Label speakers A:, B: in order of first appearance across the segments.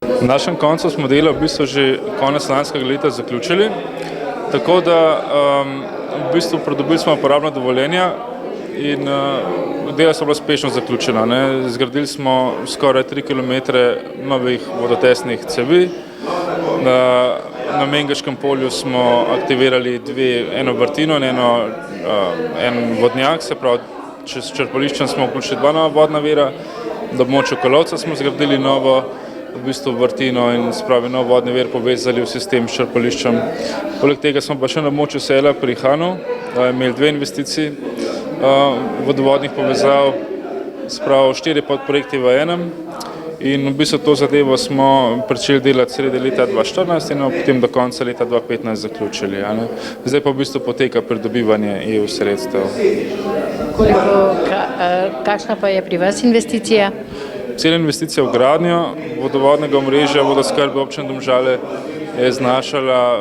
A: V našem koncu smo delo v bistvu že konec lanskega leta zaključili, tako da v bistvu pridobili smo uporabna dovoljenja in dela so bila uspešno zaključena. Zgradili smo skoraj 3 km novih vodotesnih cevi. Na Mengeškem polju smo aktivirali eno vrtino in en vodnjak, se pravi, čez črpališčem smo vključili 2 nova vodna vira, na območju Kolovca smo zgradili novo v bistvu vrtino in nov vodni vir povezali v sistem s črpališčem. Poleg tega smo pa še na območju Sela pri Hanu imeli 2 investiciji vodovodnih povezav, se pravi 4 podprojekti v enem. In v bistvu to zadevo smo pričeli delati sredi leta 2014 in potem do konca leta 2015 zaključili. Zdaj pa v bistvu poteka pridobivanje EU sredstev.
B: Kakšna pa je pri vas investicija?
A: Cela investicija v gradnjo vodovodnega omrežja vodoskrbe občine Domžale je znašala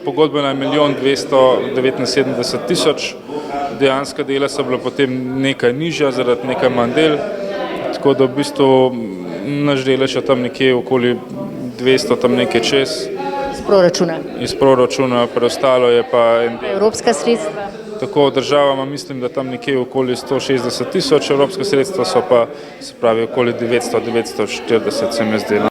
A: pogodbena 1.279.000, dejanska dela so bila potem nekaj nižja zaradi nekaj manj del, tako da v bistvu naš delež je tam nekje okoli 200, tam nekaj čez.
B: Iz proračuna?
A: Iz proračuna, preostalo je pa
B: evropska sredstva?
A: Tako državama mislim, da tam nekje okoli 160.000, evropska sredstva so pa, se pravi, okoli 900-940 se mi zdi.